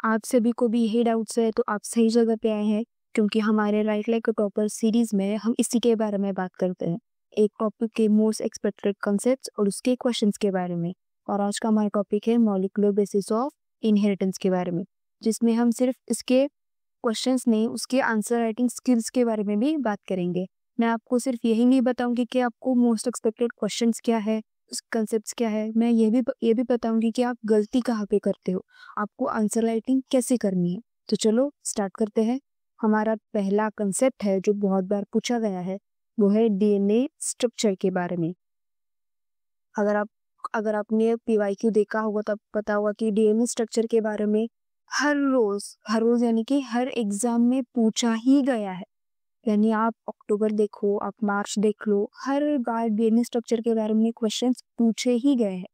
आप सभी को भी यही डाउट्स है तो आप सही जगह पे आए हैं, क्योंकि हमारे right like a topper series में हम इसी के बारे में बात करते हैं, एक टॉपिक के मोस्ट एक्सपेक्टेड कॉन्सेप्ट्स और उसके क्वेश्चंस के बारे में। और आज का हमारा टॉपिक है मॉलिक्यूलर बेसिस ऑफ इनहेरिटेंस के बारे में, जिसमें हम सिर्फ इसके क्वेश्चंस नहीं, उसके आंसर राइटिंग स्किल्स के बारे में भी बात करेंगे। मैं आपको सिर्फ यही नहीं बताऊंगी कि आपको मोस्ट एक्सपेक्टेड क्वेश्चंस क्या है, कंसेप्ट्स क्या है, मैं ये भी बताऊंगी कि आप गलती कहाँ पे करते हो, आपको आंसर राइटिंग कैसे करनी है। तो चलो स्टार्ट करते हैं। हमारा पहला कंसेप्ट है जो बहुत बार पूछा गया है, वो है डीएनए स्ट्रक्चर के बारे में। अगर आपने पीवाईक्यू देखा होगा तो आपको पता होगा कि डीएनए स्ट्रक्चर के बारे में हर रोज यानी कि हर एग्जाम में पूछा ही गया है। यानी आप अक्टूबर देखो, आप मार्च देख लो, हर बार डीएनए स्ट्रक्चर के बारे में क्वेश्चंस पूछे ही गए हैं।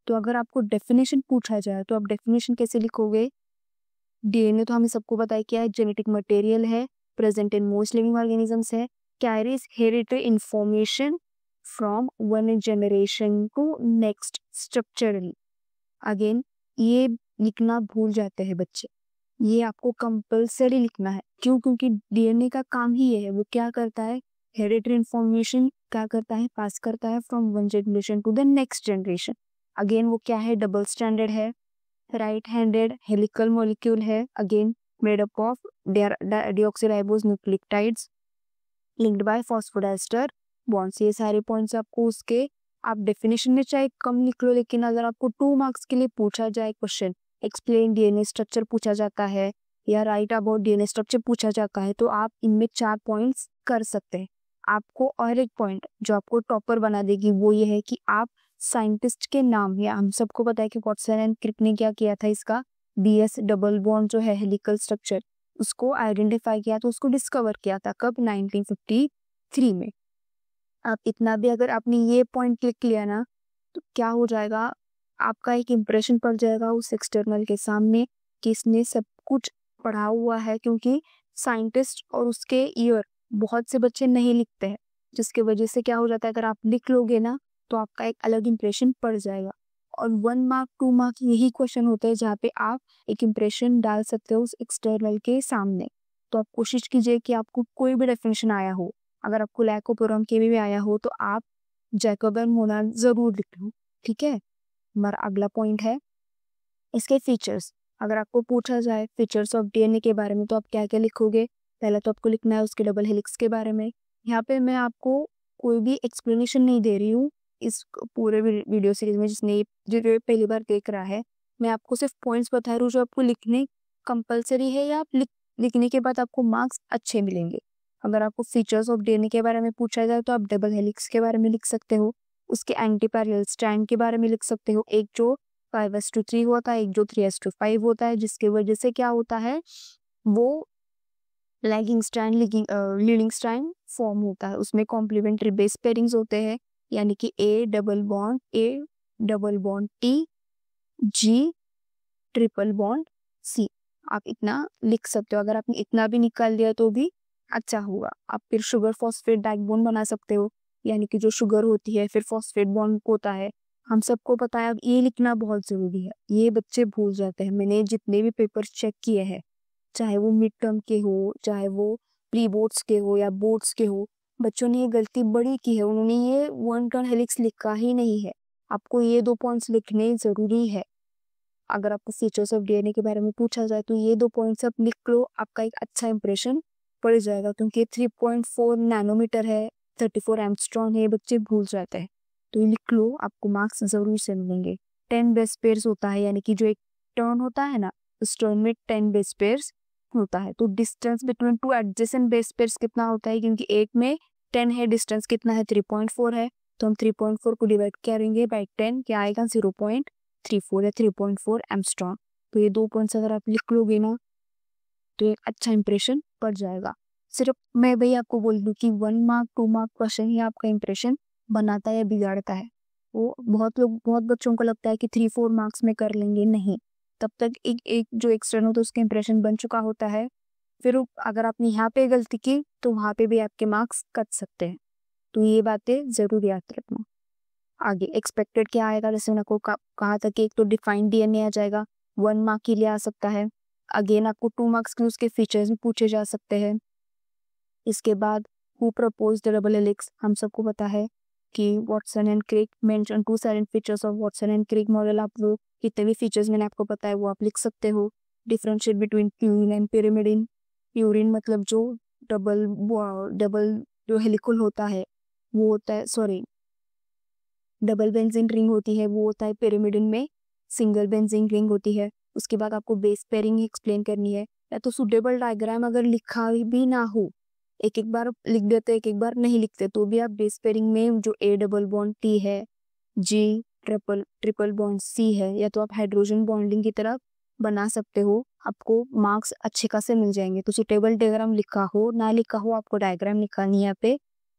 तो अगर आपको डेफिनेशन पूछा जाए तो आप डेफिनेशन कैसे लिखोगे? डीएनए तो हमें सबको पता है क्या है, जेनेटिक मटेरियल है, present in most living organisms है, carries inherited information from one generation to next structurally. Again ये लिखना भूल जाते हैं बच्चे, ये आपको कंपल्सरी लिखना है। क्यों? क्योंकि डीएनए का काम ही ये है, वो क्या करता है, हेरिटेड इंफॉर्मेशन क्या करता है, पास करता है from one generation to the next generation. Again वो क्या है, डबल स्टैंडर्ड है, राइट हैंडेड हेलिकल मॉलिक्यूल है, again made up of deoxyribose nucleotides linked by phosphodiester bonds. ये सारे पॉइंट्स आपको उसके, आप डेफिनेशन में चाहे कम लिख लो, लेकिन अगर आपको 2 मार्क्स के लिए पूछा जाए क्वेश्चन, एक्सप्लेन डीएनए स्ट्रक्चर पूछा जाता है या राइट अबाउट डीएनए स्ट्रक्चर पूछा जाता है, तो आप इनमें 4 पॉइंट्स कर सकते हैं। आपको और एक पॉइंट जो आपको टॉपर बना देगी वो ये है कि आप साइंटिस्ट के नाम, या हम सबको पता है कि वाटसन एंड क्रिक ने क्या किया था, इसका डीएस डबल बॉन्ड जो है हेलिकल स्ट्रक्चर, उसको आइडेंटिफाई किया, तो उसको डिस्कवर किया था कब, 1953 में। आप इतना भी अगर आपने ये पॉइंट क्लिक किया ना, तो क्या हो जाएगा, आपका एक इम्प्रेशन पड़ जाएगा उस एक्सटर्नल के सामने कि इसने सब कुछ पढ़ा हुआ है। क्योंकि साइंटिस्ट और उसके ईयर बहुत से बच्चे नहीं लिखते हैं, जिसकी वजह से क्या हो जाता है, अगर आप लिख लोगे ना तो आपका एक अलग इम्प्रेशन पड़ जाएगा। और 1 मार्क 2 मार्क यही क्वेश्चन होते हैं जहाँ पे आप एक इम्प्रेशन डाल सकते हो उस एक्सटर्नल के सामने। तो आप कोशिश कीजिए कि आपको कोई भी डेफिनेशन आया हो, अगर आपको लैकोपोरम के भी आया हो, तो आप जैकोबियन मोनोड जरूर लिख लो, ठीक है। हमारा अगला पॉइंट है इसके फीचर्स। अगर आपको पूछा जाए फीचर्स ऑफ डीएनए के बारे में तो आप क्या क्या लिखोगे? पहले तो आपको लिखना है उसके डबल हेलिक्स के बारे में। यहाँ पे मैं आपको कोई भी एक्सप्लेनेशन नहीं दे रही हूँ इस पूरे वीडियो सीरीज में, जो पहली बार देख रहा है, मैं आपको सिर्फ पॉइंट्स बता रही हूँ जो आपको लिखने कंपलसरी है, या आप लिखने के बाद आपको मार्क्स अच्छे मिलेंगे। अगर आपको फीचर्स ऑफ डीएनए के बारे में पूछा जाए तो आप डबल हेलिक्स के बारे में लिख सकते हो, उसके एंटी पैरेलल स्ट्रैंड के बारे में लिख सकते हो, एक जो 5s2 3 होता है, एक जो 3s2 5 होता है, जिसकी वजह से क्या होता है, वो lagging strand leading strand form होता है। उसमें कॉम्प्लीमेंट्री बेस पेयरिंग्स होते हैं, यानी कि A double bond T, G triple bond C. आप इतना लिख सकते हो। अगर आपने इतना भी निकाल दिया तो भी अच्छा होगा। आप फिर शुगर फॉस्फेट बैकबोन बना सकते हो, यानी कि जो शुगर होती है फिर फॉस्फेट बॉन्ड होता है, हम सबको पता है। अब ये लिखना बहुत जरूरी है, ये बच्चे भूल जाते हैं। मैंने जितने भी पेपर्स चेक किए हैं, चाहे वो मिड टर्म के हो, चाहे वो प्री बोर्ड्स के हो या बोर्ड्स के हो, बच्चों ने ये गलती बड़ी की है, उन्होंने ये 1 टर्न हेलिक्स लिखा ही नहीं है। आपको ये 2 पॉइंट्स लिखने जरूरी है। अगर आपको फीचर्स ऑफ डीएनए के बारे में पूछा जाए तो ये 2 पॉइंट्स आप लिख लो, आपका एक अच्छा इंप्रेशन पड़ जाएगा। क्योंकि 3.4 नैनोमीटर है, 34 एंगस्ट्रॉम है, बच्चे भूल जाते हैं, तो ये लिख लो, आपको मार्क्स जरूर से मिलेंगे। 10 बेस पेयर्स होता है, यानी कि जो एक टर्न होता है ना, उस टर्न में 10 बेस पेयर्स होता है। तो distance between 2 adjacent base pairs कितना होता है, क्योंकि एक में 10 है, डिस्टेंस कितना है, 3.4 है, तो हम 3.4 को डिवाइड करेंगे बाई 10, क्या आएगा, 0.34 या 3.4 एंगस्ट्रॉम। तो ये 2 पॉइंट्स अगर आप लिख लोगे ना तो एक अच्छा इंप्रेशन पड़ जाएगा। सिर्फ मैं भाई आपको बोल दूं कि 1 मार्क 2 मार्क क्वेश्चन ही आपका इंप्रेशन बनाता है या बिगाड़ता है। वो बहुत बच्चों को लगता है कि 3-4 मार्क्स में कर लेंगे, नहीं, तब तक एक जो एक्सटर्नल होता है उसका इंप्रेशन बन चुका होता है। फिर अगर आपने यहाँ पे गलती की तो वहां पे भी आपके मार्क्स कट सकते हैं। तो ये बातें जरूर याद रखना। आगे एक्सपेक्टेड क्या आएगा, जैसे मैंने आपको कहा था कि एक तो डिफाइंड डीएनए आ जाएगा, 1 मार्क के लिए आ सकता है। अगेन आपको 2 मार्क्स के उसके फीचर्स भी पूछे जा सकते हैं। इसके बाद who propose the double helix, हम सबको पता है कि Watson and Crick mention 2 silent features of Watson and Crick model. आप वो कितने भी फीचर्स मैंने आपको बताया वो आप लिख सकते हो। Differentiate between purine and pyrimidine। Purine मतलब जो डबल जो हेलिकल होता है वो होता है, सॉरी, डबल बेंजीन रिंग होती है वो होता है pyrimidine में सिंगल बेंजीन रिंग होती है। उसके बाद आपको बेस पेयरिंग एक्सप्लेन करनी है, या तो सुटेबल डायग्राम अगर लिखा भी ना हो, एक एक बार लिख देते एक एक बार नहीं लिखते, तो भी आप बेस पेयरिंग में जो A डबल बॉन्ड T है, G ट्रिपल बॉन्ड C है, या तो आप हाइड्रोजन बॉन्डिंग की तरफ बना सकते हो, आपको मार्क्स अच्छे खासे मिल जाएंगे। तो सुटेबल डायग्राम लिखा हो ना लिखा हो आपको डायग्राम निकालनी यहाँ पे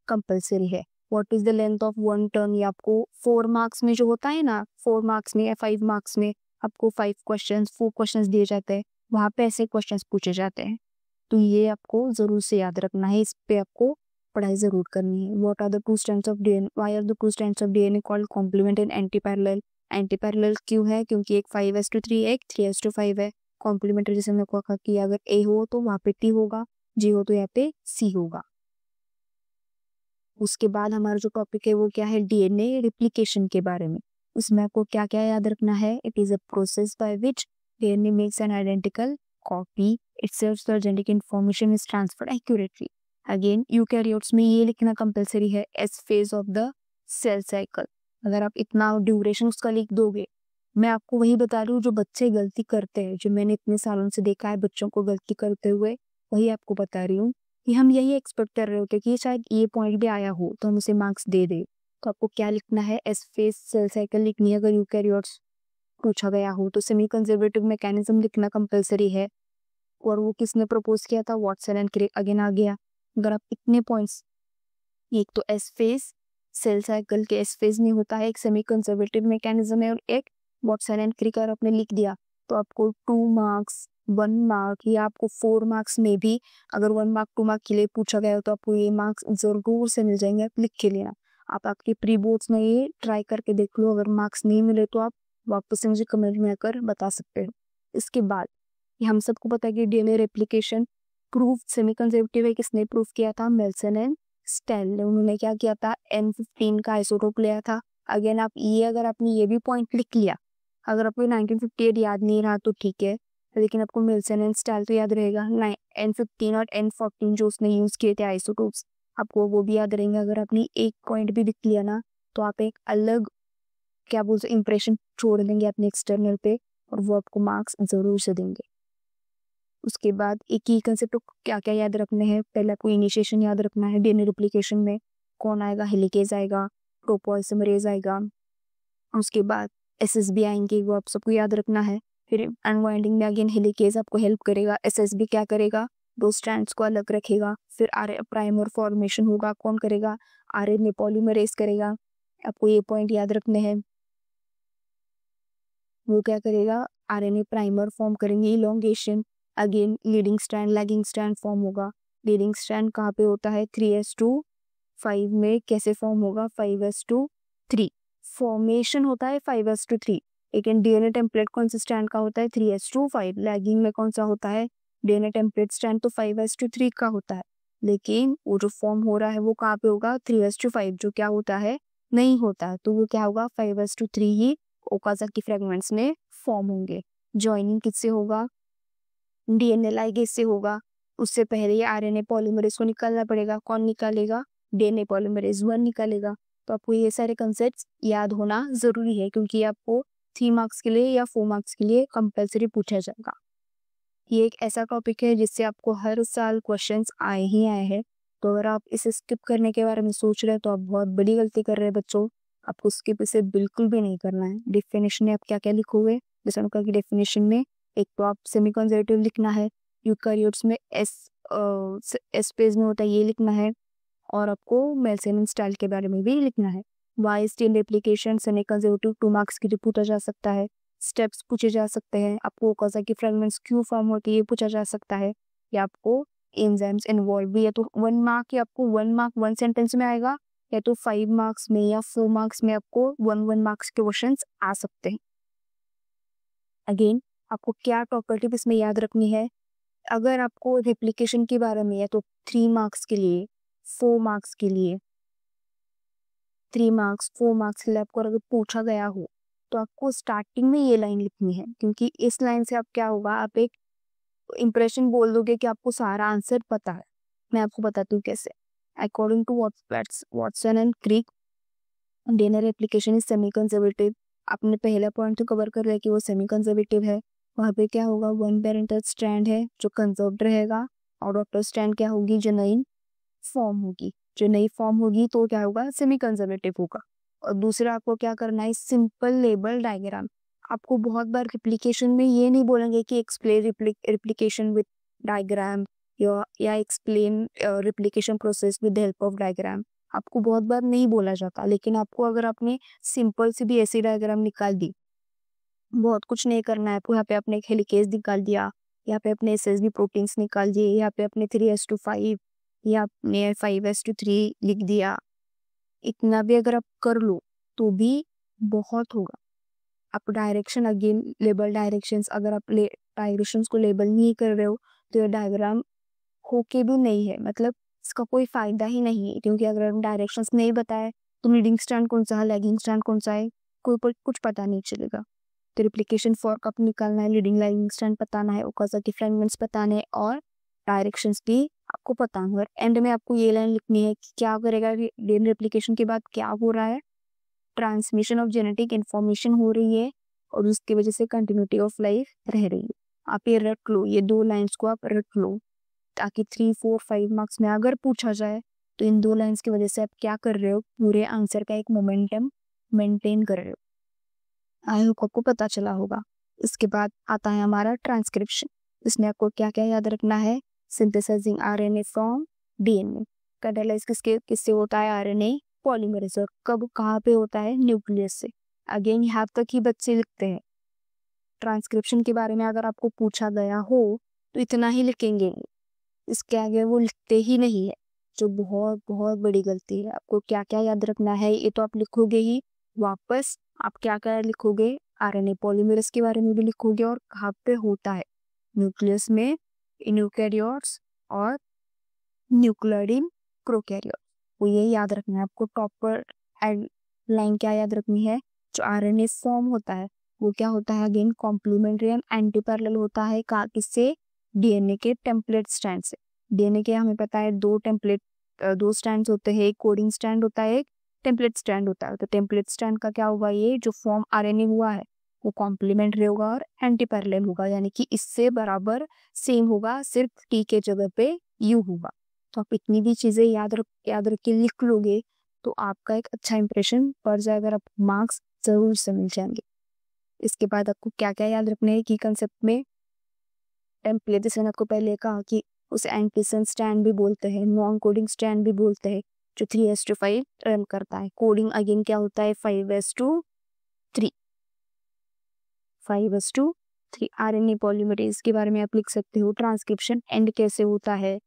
कंपल्सरी है। What is the length of one turn, ये आपको 4 मार्क्स में जो होता है ना, 4 मार्क्स में या 5 मार्क्स में आपको 4 क्वेश्चंस दिए जाते हैं, वहां पे ऐसे क्वेश्चंस पूछे जाते हैं। तो ये आपको जरूर से याद रखना है, इस पे आपको पढ़ाई जरूर करनी है। What are the two strands of DNA, why are the two strands of DNA called complement and anti parallel. Anti parallel क्यों है? क्योंकि एक 5:3 एक 3:5 है। कॉम्प्लीमेंट्री जैसे मैंने कहा कि अगर ए हो तो वहाँ पे टी होगा, जी हो तो यहाँ पे सी होगा। उसके बाद हमारा जो टॉपिक है वो क्या है, डीएनए रिप्लिकेशन के बारे में। उसमें आपको क्या क्या याद रखना है, it is a process by which DNA makes an identical copy, itself the genetic information is transferred accurately. Again eukaryotes में ये लिखना कंपलसरी है, S phase of the cell cycle. अगर आप इतना ड्यूरेशन उसका लिख दोगे, मैं आपको वही बता रही हूँ जो बच्चे गलती करते हैं, जो मैंने इतने सालों से देखा है बच्चों को गलती करते हुए, वही आपको बता रही हूँ कि हम यही एक्सपेक्ट कर रहे होते कि शायद ये पॉइंट भी आया हो तो हम उसे मार्क्स दे दे। तो आपको क्या लिखना है, एस फेज सेल साइकिल लिखनी है। अगर यूकैरियोट्स पूछा गया हो तो सेमी कंजर्वेटिव मैकेनिज्म लिखना कंपलसरी है। और वो किसने प्रपोज किया था, वॉटसन एंड क्रिक। अगेन आ गया। अगर आप इतने पॉइंट्स, एक तो एस फेज सेल साइकिल के एस फेज में होता है, एक सेमी कंजर्वेटिव मैकेनिज्म है, और एक वॉटसन एंड क्रिक अगर आपने लिख दिया तो आपको 2 मार्क्स 1 मार्क या आपको 4 मार्क्स में भी अगर 1 मार्क 2 मार्क के लिए पूछा गया हो तो आपको ये मार्क्स जरूर से मिल जाएंगे। आप लिख के लेना, आप आपके प्री बोर्ड्स में ये ट्राई करके देख लो। अगर मार्क्स नहीं मिले तो आप वापस से मुझे कमेंट में आकर बता सकते हो। इसके बाद ये हम सबको पता है कि DNA replication proof semi conservative है। किसने प्रूफ किया था, मेल्सन एंड स्टेल ने। उन्होंने क्या किया था, N15 का आइसोटोप लिया था। अगेन आप ये, अगर आपने ये भी पॉइंट लिख लिया, अगर आपको 1958 याद नहीं रहा तो ठीक है, लेकिन आपको मेल्सन एंड स्टेल तो याद रहेगा। N15 और N14 जो उसने यूज किए थे आइसोटोप्स, आपको वो भी याद रहेंगे। अगर आपने एक पॉइंट भी लिख लिया ना तो आप एक अलग क्या बोलते इंप्रेशन छोड़ देंगे अपने एक्सटर्नल पे, और वो आपको मार्क्स जरूर से देंगे। उसके बाद एक ही कंसेप्ट क्या क्या याद रखने हैं, पहले आपको इनिशिएशन याद रखना है। डीएनए रिप्लिकेशन में कौन आएगा, हेलिकेज आएगा, टोपोइसोमरेज आएगा। उसके बाद एसएसबी आएंगे, वो आप सबको याद रखना है। फिर अनवाइंडिंग में अगेन हेलिकेज आपको हेल्प करेगा। एसएसबी क्या करेगा, 2 स्ट्रैंड्स को अलग रखेगा। फिर आर प्राइमर फॉर्मेशन होगा, कौन करेगा, आरएनए पॉलीमरेज करेगा। आपको ये पॉइंट याद रखने हैं। वो क्या करेगा, आरएनए प्राइमर फॉर्म करेंगे, elongation. Again leading strand lagging strand form होगा। लीडिंग स्ट्रैंड कहाँ पे होता है, 3s2 5 में कैसे फॉर्म होगा, 5s2 3 फॉर्मेशन होता है 5s2 3। लेकिन डीएनए टेम्पलेट कौन सा स्ट्रैंड का होता है, 3s2 5। लैगिंग में कौन सा होता है, डीएनए टेम्पलेट स्ट्रैंड तो 5s2 3 का होता है, लेकिन वो जो फॉर्म हो रहा है वो कहाँ पे होगा, 3s2 5 जो क्या होता है, नहीं होता है। तो वो क्या होगा, 5s2 3 ही ओकाजाकी फ्रेगमेंट्स में फॉर्म होंगे। जॉइनिंग किससे होगा, डीएनए लाइगेज से होगा। उससे पहले ये आरएनए पॉलीमरेज को निकालना पड़ेगा। कौन निकालेगा, डीएनए पॉलीमरेज 1 निकालेगा। तो आपको ये सारे कंसेप्ट याद होना जरूरी है, क्योंकि आपको 3 मार्क्स के लिए या 4 मार्क्स के लिए कंपलसरी पूछा जाएगा। ये एक ऐसा टॉपिक है जिससे आपको हर साल क्वेश्चंस आए ही आए हैं। तो अगर आप इसे स्किप करने के बारे में सोच रहे हैं तो आप बहुत बड़ी गलती कर रहे हैं बच्चों। आपको स्किप इसे बिल्कुल भी नहीं करना है। डेफिनेशन में आप क्या क्या लिखोगे, जैसे उनका की डेफिनेशन में एक तो आप सेमी कंजर्वेटिव लिखना है, यूकैरियोट्स में एस पेज में होता है ये लिखना है, और आपको मेल्सन एंड स्टेल के बारे में भी लिखना है। Why still replication semi conservative 2 marks के लिए पूछा जा सकता है। स्टेप्स पूछे जा सकते हैं। आपको ओकाजाकी फ्रेगमेंट्स क्यों फॉर्म होती है ये पूछा जा सकता है, या आपको एंजाइम्स इन्वॉल्व भी है तो 1 मार्क, या आपको 1 मार्क 1 सेंटेंस में आएगा, या तो 5 मार्क्स में या 4 मार्क्स में आपको 1 मार्क्स के क्वेश्चंस आ सकते हैं। अगेन आपको क्या प्रॉपर्टी इसमें याद रखनी है। अगर आपको रेप्लिकेशन के बारे में है तो 3 मार्क्स के लिए, 4 मार्क्स के लिए, 3 मार्क्स 4 मार्क्स के लिए आपको अगर पूछा गया हो तो आपको स्टार्टिंग में ये लाइन लिखनी है, क्योंकि इस लाइन से आप क्या होगा, आप एक इंप्रेशन बोल दोगे कि आपको सारा आंसर पता है। मैं आपको बताती हूँ कैसे। According to Watson and Crick, DNA replication is semi conservative. आपने पहला पॉइंट तो कवर कर लिया कि वो सेमी कंजर्वेटिव है। वहाँ पे क्या होगा, वन पेरेंटल स्ट्रैंड है जो कंजर्व्ड रहेगा, और डॉटर स्ट्रैंड क्या होगी, जो नई फॉर्म होगी। जो नई फॉर्म होगी तो क्या होगा, सेमी कंजर्वेटिव होगा। और दूसरा आपको क्या करना है, सिंपल लेबल डायग्राम। आपको बहुत बार रिप्लिकेशन में ये नहीं बोलेंगे कि एक्सप्लेन रिप्लिकेशन विद डायग्राम या explain replication process with help of diagram. आपको बहुत बार नहीं बोला जाता, लेकिन आपको अगर आपने सिंपल से भी ऐसी डायग्राम निकाल दी, बहुत कुछ नहीं करना है आपको। यहाँ पे आपने एक हेलिकेज निकाल दिया, यहाँ पे अपने एसएसबी प्रोटीन्स निकाल दिए, यहाँ पे अपने 3:5 या आपने 5:3 लिख दिया। इतना भी अगर आप कर लो तो भी बहुत होगा। आप डायरेक्शन अगेन लेबल डायरेक्शंस, अगर आप डायरेक्शंस को लेबल नहीं कर रहे हो तो ये डायग्राम होके भी नहीं है, मतलब इसका कोई फायदा ही नहीं है। क्योंकि अगर हम डायरेक्शंस नहीं बताए तो लीडिंग स्टैंड कौन सा है, लैगिंग स्टैंड कौन सा है, कुछ पता नहीं चलेगा। तो रिप्लिकेशन फॉर्क आपको निकालना है, लीडिंग लैगिंग स्टैंड बताना है, ओकाजा के फ्रेगमेंट्स बताने हैं, और डायरेक्शंस भी आपको पता है। और एंड में आपको ये लाइन लिखनी है कि क्या करेगा, डीएनए रेप्लिकेशन के बाद क्या हो रहा है, ट्रांसमिशन ऑफ जेनेटिक इंफॉर्मेशन हो रही है, और उसकी वजह से कंटिन्यूटी ऑफ लाइफ रह रही है। आप ये रट लो, ये 2 लाइन्स को आप रट लो, ताकि 3, 4, 5 मार्क्स में अगर पूछा जाए तो इन 2 लाइन्स की वजह से आप क्या कर रहे हो, पूरे आंसर का एक मोमेंटम मेंटेन कर रहे हो। आई होप आपको पता चला होगा। इसके बाद आता है हमारा ट्रांसक्रिप्शन। इसमें आपको क्या क्या याद रखना है, synthesising RNA from DNA. Catalyse किससे होता है, आरएनए पॉलीमरेज। और कब कहाँ पे होता है, न्यूक्लियस से। अगेन यहाँ तक ही बच्चे लिखते हैं। ट्रांसक्रिप्शन के बारे में अगर आपको पूछा गया हो तो इतना ही लिखेंगे, इसके आगे वो लिखते ही नहीं है, जो बहुत बहुत बड़ी गलती है। आपको क्या क्या याद रखना है ये तो आप लिखोगे ही, वापस आप क्या क्या लिखोगे, आरएनए पॉलीमरेज के बारे में भी लिखोगे, और कहाँ पे होता है, न्यूक्लियस में, यूकैरियोट्स और न्यूक्लियड इन प्रोकैरियोट। वो ये याद रखना है आपको। प्रॉपर लाइन क्या याद रखनी है, जो आरएनए फॉर्म होता है वो क्या होता है, again complementary and anti parallel होता है। किससे, डीएनए के टेम्पलेट स्ट्रैंड से। डीएनए के हमें पता है 2 स्ट्रैंड्स होते हैं, एक कोडिंग स्ट्रैंड होता है, एक टेम्पलेट स्ट्रैंड होता है। तो टेम्पलेट स्ट्रैंड का क्या होगा, ये जो फॉर्म आरएनए हुआ है वो कॉम्प्लीमेंट्री होगा और एंटी पैरेलल होगा, यानी कि इससे बराबर सेम होगा, सिर्फ टी के जगह पे यू होगा। तो आप इतनी भी चीजें याद रख के लिख लोगे तो आपका एक अच्छा इंप्रेशन पड़ जाएगा, और आपको मार्क्स जरूर से मिल जाएंगे। इसके बाद आपको क्या क्या याद रखना है कि कंसेप्ट में, टेम्पलेट जैसे मैंने आपको पहले कहा कि उसे एंटीसन स्टैंड भी बोलते हैं, नॉन कोडिंग स्टैंड भी बोलते हैं, जो 3:5 रन करता है। कोडिंग अगेन क्या होता है, 5:3 5:3। आरएनए पॉलीमरेज के बारे में आप लिख सकते हो, ट्रांसक्रिप्शन एंड कैसे होता है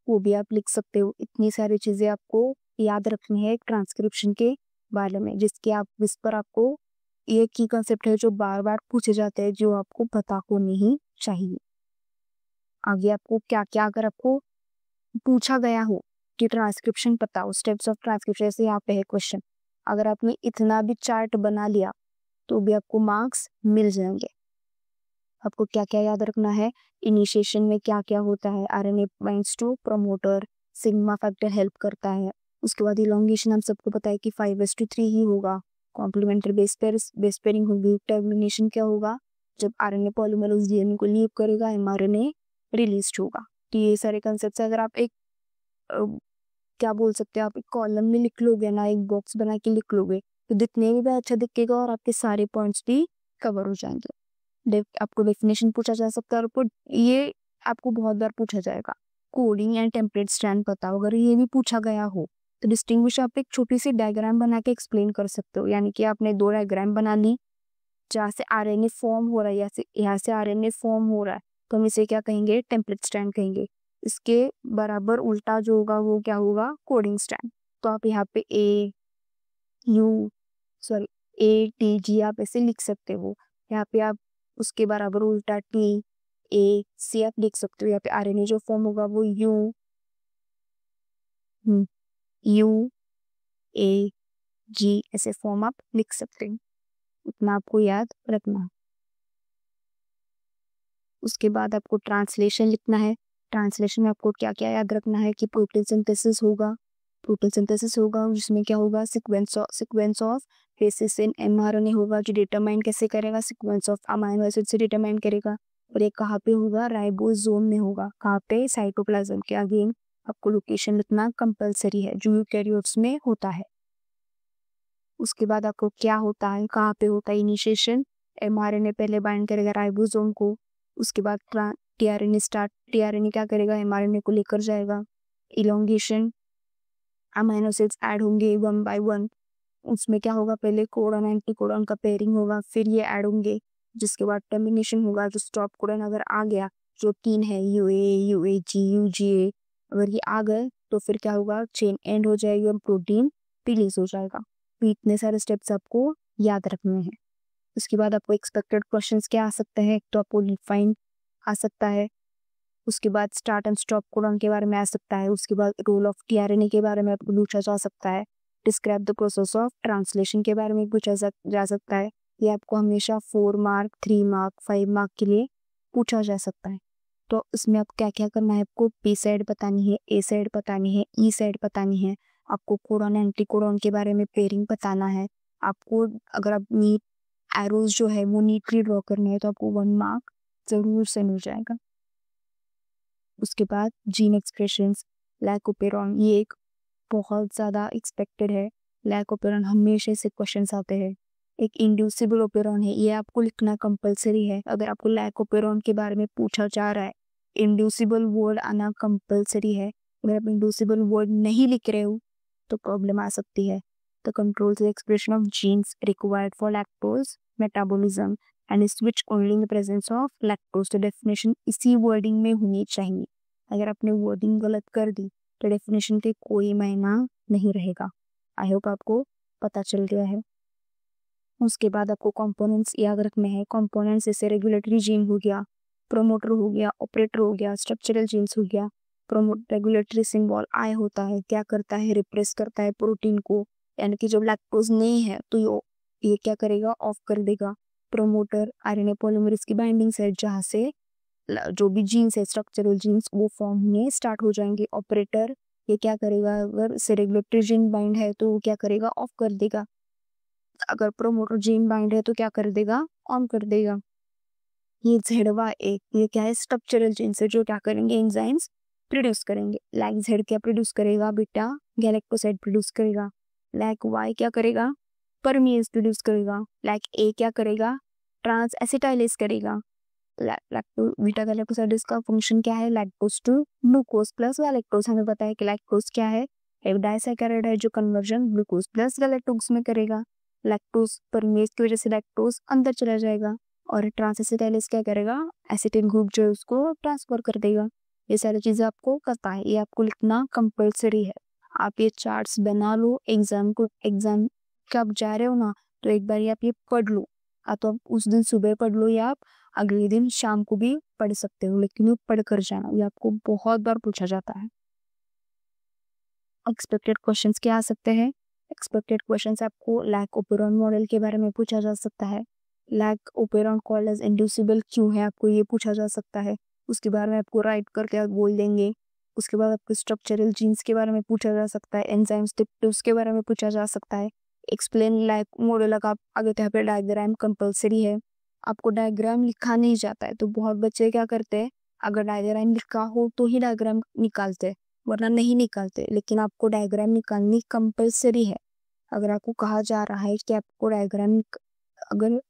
वो भी आप लिख सकते हो। इतनी सारी चीजें आपको याद रखनी है ट्रांसक्रिप्शन के बारे में, जिस पर आपको ये की कंसेप्ट है जो बार बार पूछे जाते हैं, जो आपको पता होनी ही चाहिए। आगे आपको क्या क्या, अगर आपको पूछा गया हो कि ट्रांसक्रिप्शन बताओ, स्टेप्स ऑफ ट्रांसक्रिप्शन, जैसे यहाँ पे है क्वेश्चन, अगर आपने इतना भी चार्ट बना लिया तो भी आपको मार्क्स मिल जाएंगे। आपको क्या क्या याद रखना है, इनिशिएशन में क्या क्या होता है, RNA binds to promoter, sigma factor help करता है। उसके बाद इलॉन्गेशन हम सबको पता है कि 5:3 ही होगा। कॉम्प्लीमेंट्री बेस पेयरिंग होगी। टर्मिनेशन क्या होगा, जब आरएनए पॉलीमर उस डीएनए को लीव करेगा, एमआरएनए रिलीज होगा। तो ये सारे कंसेप्ट अगर आप एक क्या बोल सकते हैं, आप एक कॉलम में लिख लोगे ना, एक बॉक्स बना के लिख लोगे तो दिखने में भी अच्छा दिखेगा, और आपके सारे पॉइंट्स भी कवर हो जाएंगे। आपको डेफिनेशन पूछा जा सकता है, और ये आपको बहुत बार पूछा जाएगा। कोडिंग एंड टेम्पलेट स्टैंड बताओ, अगर ये भी पूछा गया हो तो डिस्टिंग्विश आप एक छोटी सी डायग्राम बना के एक्सप्लेन कर सकते हो। यानी कि आपने 2 डायग्राम बना ली, जहाँ से आरएनए फॉर्म हो रहा है, यहाँ से आरएनए फॉर्म हो रहा है, तो हम इसे क्या कहेंगे, टेम्पलेट स्टैंड कहेंगे। इसके बराबर उल्टा जो होगा वो क्या होगा, कोडिंग स्टैंड। तो आप यहाँ पे ए टी जी आप ऐसे लिख सकते हो। यहाँ पे आप उसके बराबर उल्टा टी ए सी आप लिख सकते हो। यहाँ पे आरएनए जो फॉर्म होगा वो यू ए जी ऐसे फॉर्म आप लिख सकते हैं, उतना आपको याद रखना। उसके बाद आपको ट्रांसलेशन लिखना है। ट्रांसलेशन में आपको क्या क्या याद रखना है कि प्रोटीन सिंथेसिस होगा, जिसमें क्या होगा, sequence of basis in mRNA होगा जो डिटरमाइन कैसे करेगा, सीक्वेंस ऑफ अमीनो एसिड से डिटरमाइन करेगा। और ये कहाँ पे होगा, राइबोसोम में होगा। कहाँ पे, साइटोप्लाज्म के। अगेन आपको लोकेशन लिखना कंपलसरी है, जो यूकैरियोट्स में होता है। उसके बाद आपको क्या होता है, कहाँ पे होता है इनिशिएशन, एमआरएनए पहले बाइंड करेगा राइबोसोम को। उसके बाद टीआरएनए क्या करेगा, एमआरएनए को लेकर जाएगा। इलोंगेशन, अमीनो एसिड्स ऐड होंगे 1 by 1। उसमें क्या होगा, पहले कोडन एंटीकोडन का पेयरिंग होगा, फिर ये ऐड होंगे। जिसके बाद टर्मिनेशन होगा, जो स्टॉप कोडन अगर आ गया, जो 3 है यूए यूएजी यूजीए, अगर ये आ गए तो फिर क्या होगा, चेन एंड हो जाएगी और प्रोटीन रिलीज हो जाएगा। तो इतने सारे स्टेप्स आपको याद रखने हैं। उसके बाद आपको एक्सपेक्टेड क्वेश्चंस क्या आ सकते हैं, एक तो आपको डिफाइन आ सकता है। उसके बाद स्टार्ट एंड स्टॉप कोडन के बारे में आ सकता है। उसके बाद रोल ऑफ टीआरएनए के बारे में आपको पूछा जा सकता है। Describe the process of translation के बारे में पूछा जा सकता है। ये आपको हमेशा 4 मार्क 3 मार्क 5 मार्क के लिए पूछा जा सकता है। तो इसमें आप क्या क्या करना है, आपको पी साइड बतानी है, ए साइड बतानी है, ई साइड बतानी है। आपको कोडन एंटी कोडन के बारे में पेयरिंग बताना है। आपको अगर आप नीट एरोज जो है वो नीटली ड्रॉ करना है तो आपको 1 मार्क जरूर से मिल जाएगा। उसके बाद जीन एक्सप्रेशंस, लाइकोपेरॉन, ये एक बहुत ज़्यादा एक्सपेक्टेड है। लाइकोपेरॉन हमेशा से क्वेश्चंस आते हैं। एक इंड्यूसिबल ओपेरॉन है, ये आपको लिखना कंपलसरी है। अगर आपको लाइकोपेरॉन के बारे में पूछा जा रहा है, इंड्यूसिबल वर्ड आना कंपलसरी है। अगर आप इंड्यूसिबल वर्ड नहीं लिख रहे हो तो प्रॉब्लम आ सकती है। The control the expression of genes required for lactose metabolism and switch only in the presence of lactose. तो डेफिनेशन इसी वर्डिंग में होनी चाहिए। अगर आपने वर्डिंग गलत कर दी तो डेफिनेशन के कोई मायना नहीं रहेगा। आई होप आपको पता चल गया है। उसके बाद आपको कंपोनेंट्स याद रखने हैं। कंपोनेंट्स जैसे रेगुलेटरी जीन हो गया, प्रोमोटर हो गया, ऑपरेटर हो गया, स्ट्रक्चरल जीन्स हो गया। रेगुलेटरी सिंबल आई होता है, क्या करता है, रिप्रेस करता है प्रोटीन को, यानी कि जब लैक्टोज नहीं है तो ये क्या करेगा, ऑफ कर देगा। प्रोमोटर आरएनए पॉलीमरेज की बाइंडिंग साइट, जहाँ से जो भी जीन्स है स्ट्रक्चरल जीन्स वो फॉर्म होने स्टार्ट हो जाएंगे। ऑपरेटर ये क्या करेगा, अगर से रेगुलेटरी जीन बाइंड है तो वो क्या करेगा, ऑफ कर देगा। अगर प्रोमोटर जीन बाइंड है तो क्या कर देगा, ऑन कर देगा। ये ZY ये क्या है, स्ट्रक्चरल जीन्स है जो क्या करेंगे, एंजाइम्स प्रोड्यूस करेंगे। लाइक Z क्या प्रोड्यूस करेगा, बीटा गैलेक्टोसाइड प्रोड्यूस करेगा। लाइक Y क्या करेगा, परमीज प्रोड्यूस करेगा। लाइक A क्या करेगा, ट्रांस एसिटाइलेज करेगा। बीटा गैलेक्टोसाइड का फंक्शन क्या है, lactose to glucose plus galactose. हमें पता है कि लैक्टोज क्या है, एक डाइसैकेराइड है जो कन्वर्जन ग्लूकोज प्लस गैलेक्टोज में करेगा। लैक्टोज परमेज की वजह से लैक्टोज अंदर चला जाएगा और ट्रांस एसिटाइलेज क्या करेगा, एसिटिल ग्रुप जो है उसको ट्रांसफर कर देगा। ये सारी चीजें आपको पता है, ये आपको लिखना कंपलसरी है। आप ये चार्ट्स बना लो, एग्जाम कब जा रहे हो ना तो एक बार आप ये पढ़ लो। तो आप उस दिन सुबह पढ़ लो या आप अगले दिन शाम को भी पढ़ सकते हो, लेकिन ये पढ़ कर जाना, ये आपको बहुत बार पूछा जाता है। एक्सपेक्टेड क्वेश्चंस क्या आ सकते हैं, एक्सपेक्टेड क्वेश्चंस आपको लैक ओपेरॉन मॉडल के बारे में पूछा जा सकता है। Lac operon called as inducible क्यों है, आपको ये पूछा जा सकता है। उसके बारे में आपको राइट करके आप बोल देंगे। उसके बाद आपको स्ट्रक्चरल जीन्स के बारे में पूछा जा सकता है, एंजाइम्स टिप्स के बारे में पूछा जा सकता है। एक्सप्लेन लाइक मॉडल का आगे यहाँ पे डायग्राम कंपलसरी है। आपको डायग्राम लिखा नहीं जाता है तो बहुत बच्चे क्या करते हैं, अगर डायग्राम लिखा हो तो ही डायग्राम निकालते हैं वरना नहीं निकालते। लेकिन आपको डायग्राम निकालनी कंपलसरी है। अगर आपको कहा जा रहा है कि आपको डायग्राम अगर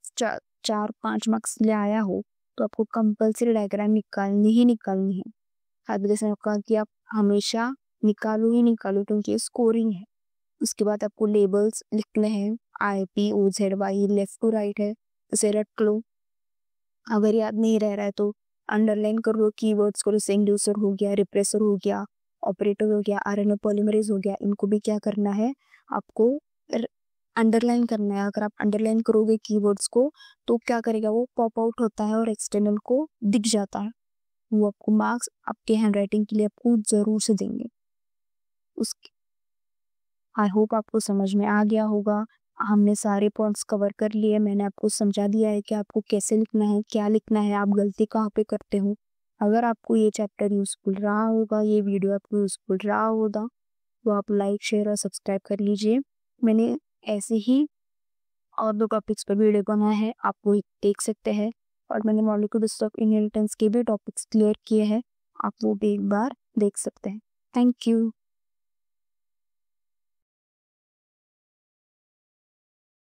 4-5 मार्क्स ले आया हो तो आपको कंपलसरी डायग्राम निकालनी ही निकालनी है। हाथ जैसे कहा कि आप हमेशा निकालो ही निकालो क्योंकि स्कोरिंग है। उसके बाद आपको लेबल्स लिखने हैं, IPOZY लेफ्ट टू राइट है, उसे रट लो। अगर याद नहीं रह रहा है तो अंडरलाइन कर लो कीवर्ड्स को, जैसे इंड्यूसर हो गया, रिप्रेसर हो गया, ऑपरेटर हो गया, आरएनए पॉलीमरेज हो गया। इनको भी क्या करना है, आपको अंडरलाइन करना है। अगर आप अंडरलाइन करोगे कीवर्ड्स को तो क्या करेगा, वो पॉप आउट होता है और एक्सटर्नल को दिख जाता है। वो आपको मार्क्स आपके हैंडराइटिंग के लिए आपको ज़रूर से देंगे। उसके आई होप आपको समझ में आ गया होगा। हमने सारे पॉइंट्स कवर कर लिए, मैंने आपको समझा दिया है कि आपको कैसे लिखना है, क्या लिखना है, आप गलती कहाँ पे करते हो। अगर आपको ये चैप्टर यूज़फुल रहा होगा, ये वीडियो आपको यूज़फुल रहा होगा, तो आप लाइक, शेयर और सब्सक्राइब कर लीजिए। मैंने ऐसे ही और 2 टॉपिक्स पर वीडियो बनाया है, आप वो देख सकते हैं। और मैंने मॉलिक्यूल्स ऑफ इनहेरिटेंस के भी टॉपिक्स क्लियर किए हैं, आप वो भी एक बार देख सकते हैं। Thank you.